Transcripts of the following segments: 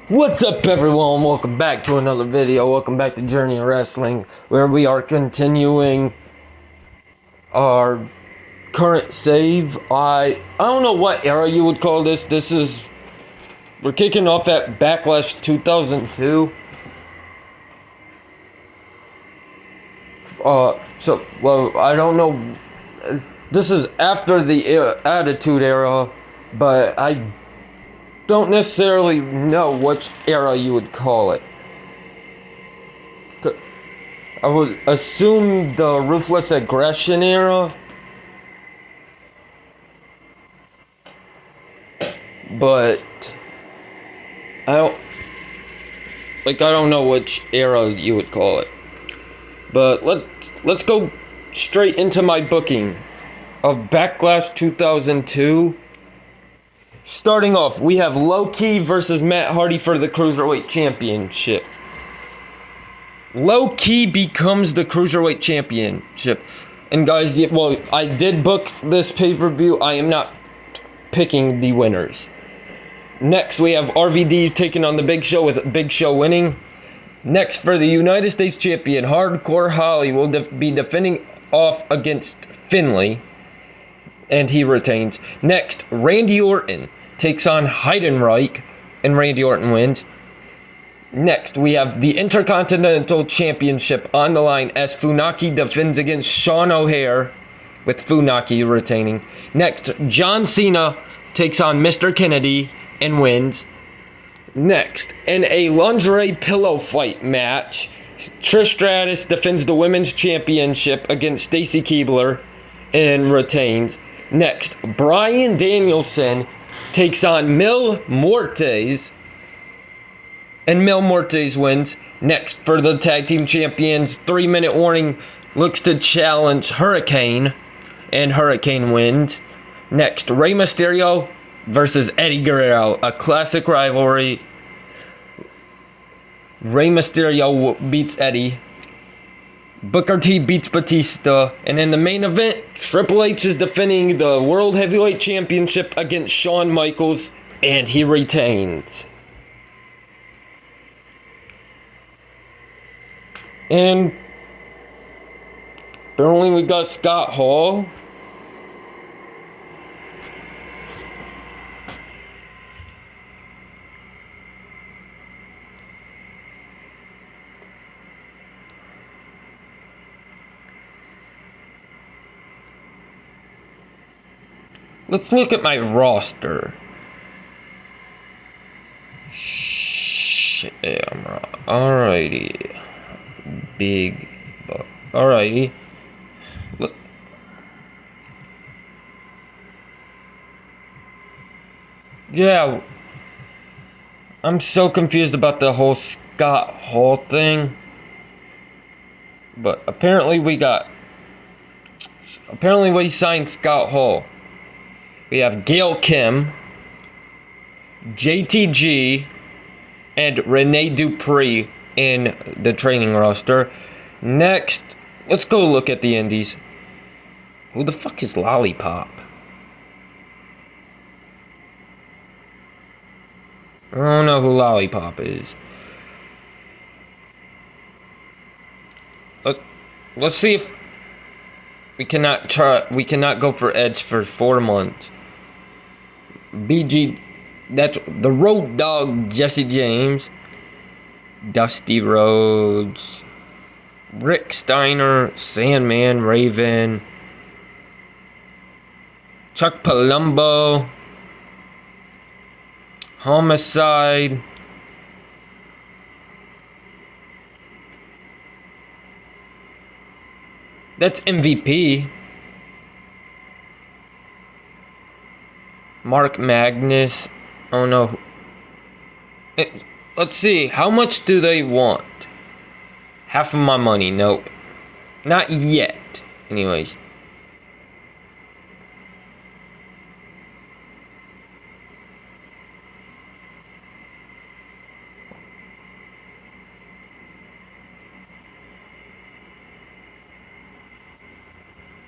What's up, everyone? Welcome back to another video. Welcome back to Journey of Wrestling, where we are continuing our current save. I don't know what era you would call this. We're kicking off at Backlash 2002. I don't know. This is after the Attitude Era, but I don't necessarily know which era you would call it. I would assume the Ruthless Aggression era, but I don't know which era you would call it. But let's go straight into my booking of Backlash 2002. Starting off, we have Low Ki versus Matt Hardy for the Cruiserweight Championship. Low Ki becomes the Cruiserweight Championship. And guys, I did book this pay-per-view. I am not picking the winners. Next, we have RVD taking on the Big Show, with Big Show winning. Next, for the United States Champion, Hardcore Holly will be defending off against Finlay, and he retains. Next, Randy Orton takes on Heidenreich, and Randy Orton wins. Next, we have the Intercontinental Championship on the line as Funaki defends against Sean O'Haire, with Funaki retaining. Next, John Cena takes on Mr. Kennedy and wins. Next, in a lingerie pillow fight match, Trish Stratus defends the Women's Championship against Stacy Keibler and retains. Next, Bryan Danielson takes on Mil Muertes, and Mil Muertes wins. Next, for the Tag Team Champions, 3-minute warning looks to challenge Hurricane, and Hurricane wins. Next, Rey Mysterio versus Eddie Guerrero, a classic rivalry. Rey Mysterio beats Eddie. Booker T beats Batista. And in the main event, Triple H is defending the World Heavyweight Championship against Shawn Michaels, and he retains. And apparently we got Scott Hall. Let's look at my roster. Shit, I'm wrong. Alrighty. Big. Alrighty. Look. Yeah. I'm so confused about the whole Scott Hall thing. But apparently we signed Scott Hall. We have Gail Kim, JTG, and Rene Dupree in the training roster. Next, let's go look at the indies. Who the fuck is Lollipop? I don't know who Lollipop is. Let's see if we cannot go for Edge for 4 months. BG, that's the Road Dogg, Jesse James, Dusty Rhodes, Rick Steiner, Sandman, Raven, Chuck Palumbo, Homicide, that's MVP. Mark Magnus. Oh no. Let's see. How much do they want? Half of my money. Nope. Not yet. Anyways.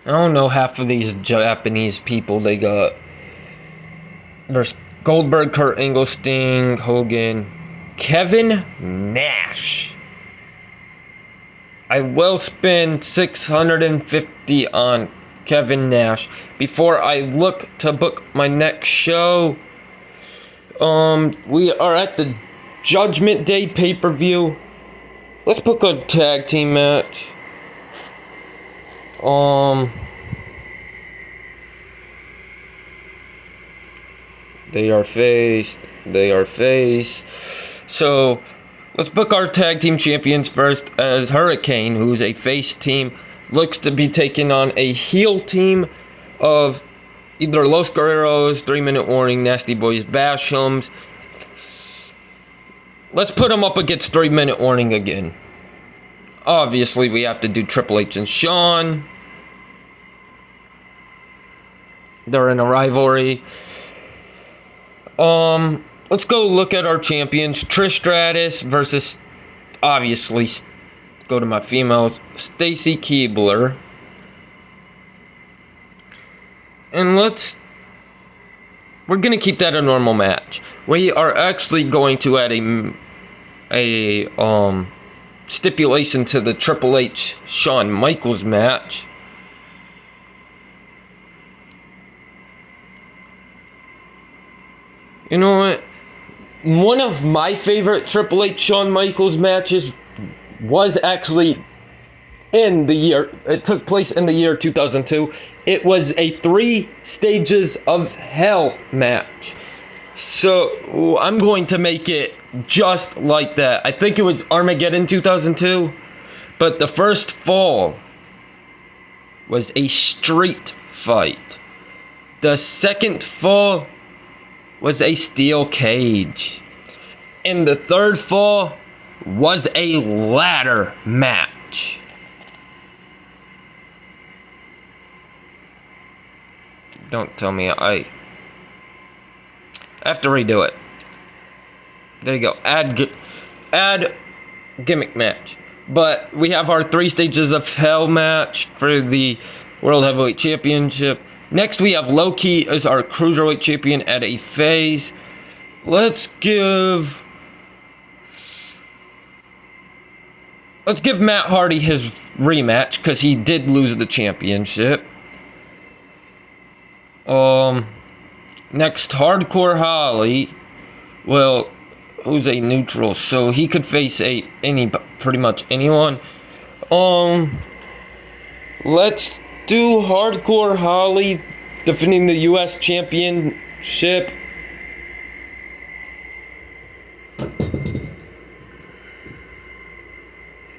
I don't know half of these Japanese people they got. There's Goldberg, Kurt Angle, Sting, Hogan, Kevin Nash. I will spend $650 on Kevin Nash before I look to book my next show. We are at the Judgment Day pay-per-view. Let's book a tag team match. They are face. So, let's book our tag team champions first, as Hurricane, who's a face team, looks to be taking on a heel team of either Los Guerreros, 3 Minute Warning, Nasty Boys, Bashams. Let's put them up against 3 Minute Warning again. Obviously, we have to do Triple H and Shawn. They're in a rivalry. Let's go look at our champions. Trish Stratus versus, obviously, go to my females, Stacy Keibler. And we're going to keep that a normal match. We are actually going to add a stipulation to the Triple H Shawn Michaels match. You know what? One of my favorite Triple H Shawn Michaels matches was actually it took place in the year 2002. It was a 3 Stages of Hell match. So I'm going to make it just like that. I think it was Armageddon 2002, but the first fall was a street fight. The second fall was a steel cage. And the third fall was a ladder match. Don't tell me I have to redo it. There you go. Add gimmick match. But we have our 3 Stages of Hell match for the World Heavyweight Championship. Next, we have Low-Key as our Cruiserweight Champion at a phase. Let's give Matt Hardy his rematch, because he did lose the championship. Next, Hardcore Holly. Well, who's a neutral, so he could face pretty much anyone. Let's do Hardcore Holly defending the U.S. Championship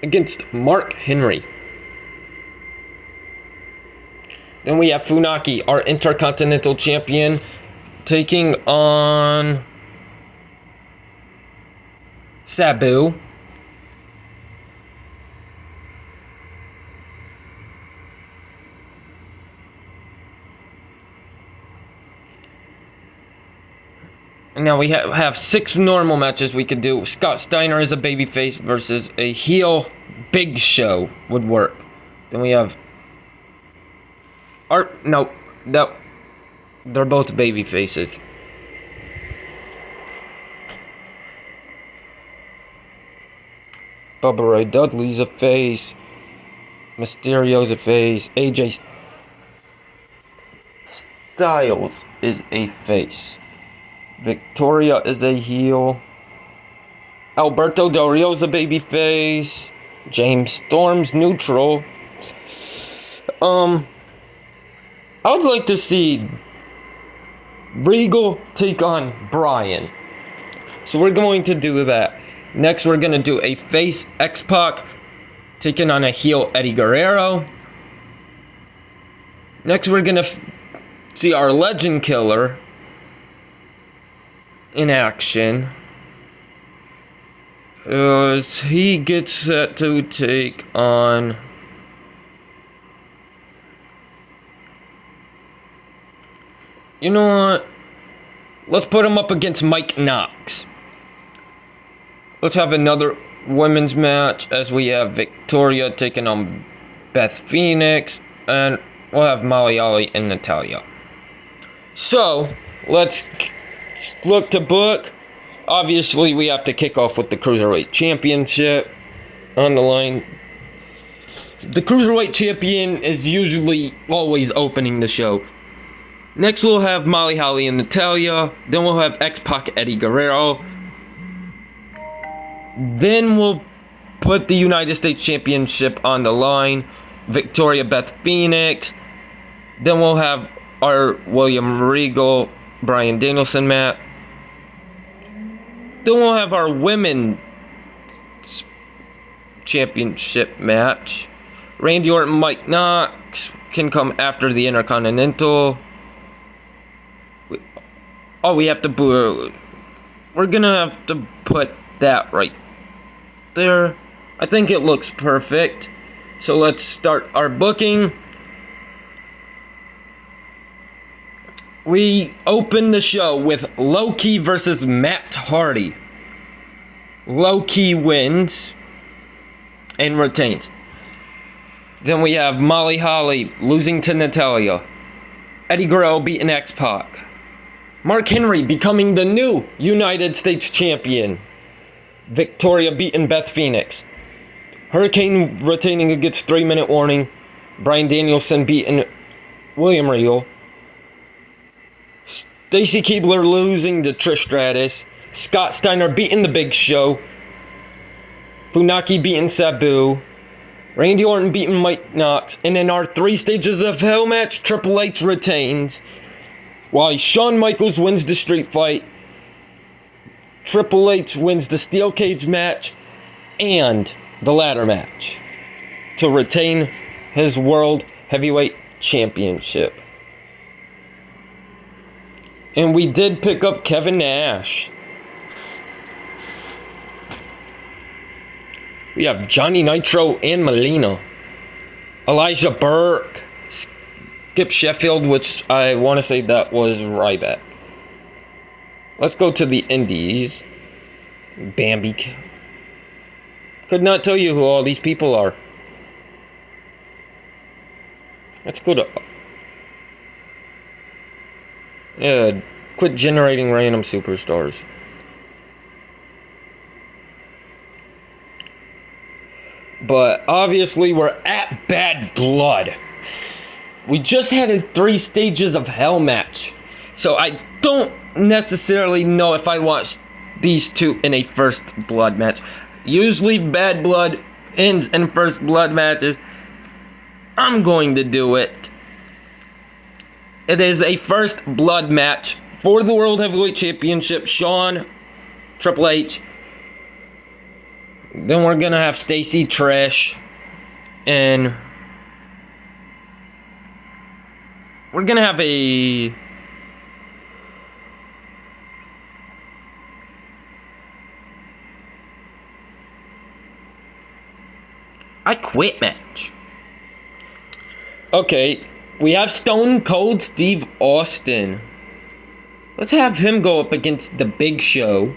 against Mark Henry. Then we have Funaki, our Intercontinental Champion, taking on Sabu. Now we have 6 normal matches we could do. Scott Steiner as a babyface versus a heel. Big Show would work. Then we have No, they're both baby faces. Bubba Ray Dudley's a face. Mysterio's a face. AJ Styles is a face. Victoria is a heel. Alberto Del Rio's a baby face. James Storm's neutral. I would like to see Regal take on Bryan. So we're going to do that. Next, we're going to do a face X-Pac taking on a heel Eddie Guerrero. Next, we're going to see our Legend Killer in action. As he gets set to take on you know what? Let's put him up against Mike Knox. Let's have another women's match as we have Victoria taking on Beth Phoenix, and we'll have Molly Holly and Natalya. So, let's look to book Obviously, we have to kick off with the Cruiserweight Championship on the line. The Cruiserweight Champion is usually always opening the show. Next, we'll have Molly Holly and Natalya. Then we'll have X-Pac Eddie Guerrero. Then we'll put the United States Championship on the line. Victoria Beth Phoenix. Then we'll have our William Regal, Bryan Danielson match. Then we'll have our Women's Championship match. Randy Orton, Mike Knox can come after the Intercontinental. We have to put... We're gonna have to put that right there. I think it looks perfect. So let's start our booking. We open the show with Low Key versus Matt Hardy. Low Key wins and retains. Then we have Molly Holly losing to Natalya. Eddie Guerrero beating X-Pac. Mark Henry becoming the new United States Champion. Victoria beating Beth Phoenix. Hurricane retaining against 3-minute warning. Bryan Danielson beating William Regal. Stacy Keibler losing to Trish Stratus. Scott Steiner beating The Big Show. Funaki beating Sabu. Randy Orton beating Mike Knox. And in our 3 stages of hell match, Triple H retains. While Shawn Michaels wins the street fight. Triple H wins the steel cage match. And the ladder match. To retain his World Heavyweight Championship. And we did pick up Kevin Nash. We have Johnny Nitro and Melina. Elijah Burke. Skip Sheffield, which I want to say that was Ryback. Let's go to the Indies. Bambi. Could not tell you who all these people are. Let's go to... Yeah, quit generating random superstars. But obviously we're at Bad Blood. We just had a 3 stages of hell match. So I don't necessarily know if I watched these 2 in a first blood match. Usually Bad Blood ends in first blood matches. I'm going to do it. It is a first blood match for the World Heavyweight Championship. Shawn, Triple H. Then we're going to have Stacy, Trish, and we're going to have a... I quit match. Okay, we have Stone Cold Steve Austin. Let's have him go up against The Big Show.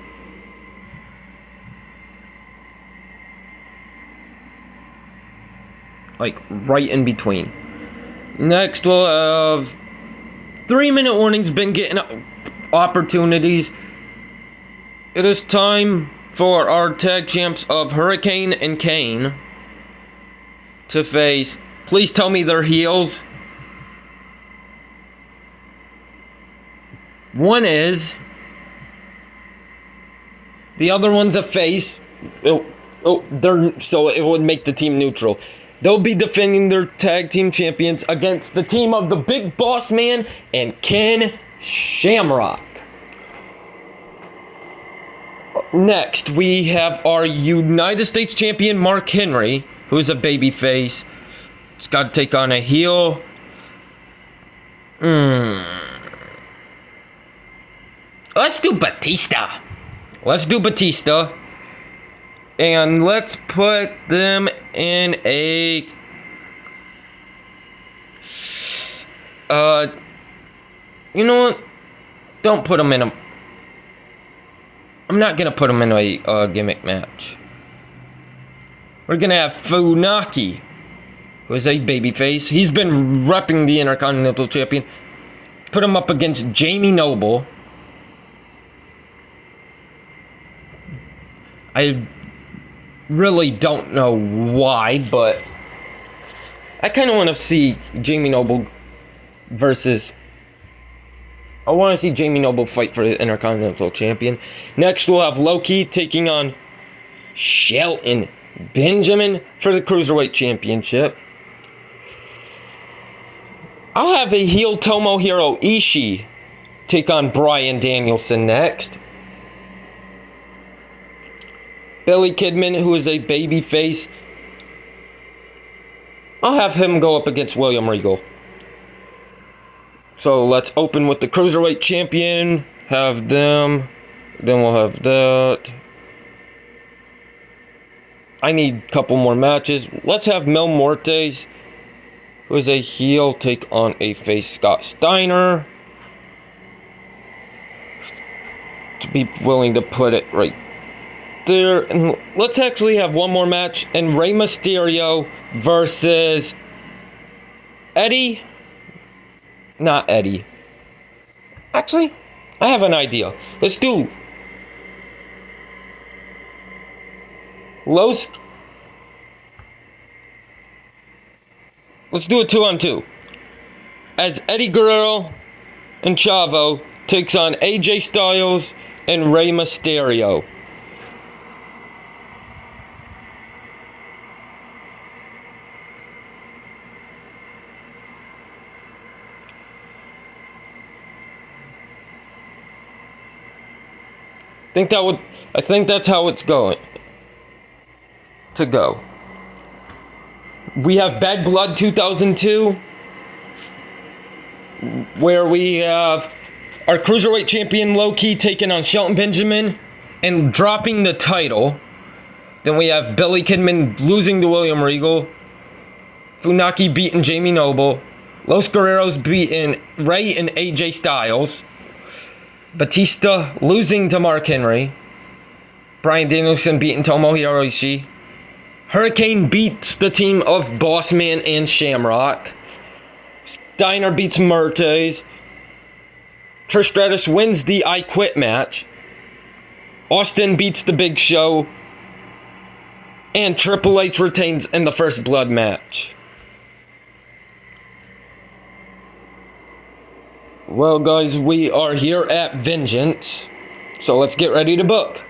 Like, right in between. Next, we'll have 3-minute warning's been getting opportunities. It is time for our tag champs of Hurricane and Kane to face. Please tell me they're heels. One is. The other one's a face. So it would make the team neutral. They'll be defending their tag team champions against the team of the Big Boss Man and Ken Shamrock. Next, we have our United States champion Mark Henry, who's a babyface. He's got to take on a heel. Let's do Batista. And let's put them in a... you know what? Don't put them in a... I'm not going to put them in a gimmick match. We're going to have Funaki, who is a babyface. He's been repping the Intercontinental Champion. Put him up against Jamie Noble. I really don't know why, but I kind of want to see Jamie Noble versus... I want to see Jamie Noble fight for the Intercontinental Champion. Next, we'll have Loki taking on Shelton Benjamin for the Cruiserweight Championship. I'll have a heel Tomohiro Ishii take on Bryan Danielson next. Billy Kidman, who is a babyface, I'll have him go up against William Regal. So let's open with the Cruiserweight Champion. Have them. Then we'll have that. I need a couple more matches. Let's have Mil Muertes, who is a heel, take on a face Scott Steiner. To be willing to put it right there. And let's actually have one more match. And Rey Mysterio versus Eddie. Not Eddie. Actually, I have an idea. Let's do Let's do a 2-on-2. As Eddie Guerrero and Chavo takes on AJ Styles and Rey Mysterio. I think that's how it's going to go. We have Bad Blood 2002, where we have our Cruiserweight Champion Low-Key taking on Shelton Benjamin and dropping the title. Then we have Billy Kidman losing to William Regal, Funaki beating Jamie Noble, Los Guerreros beating Rey and AJ Styles, Batista losing to Mark Henry, Bryan Danielson beating Tomohiro Ishii, Hurricane beats the team of Bossman and Shamrock, Steiner beats Muertes, Trish Stratus wins the I Quit match, Austin beats the Big Show, and Triple H retains in the First Blood match. Well, guys, we are here at Vengeance, so let's get ready to book.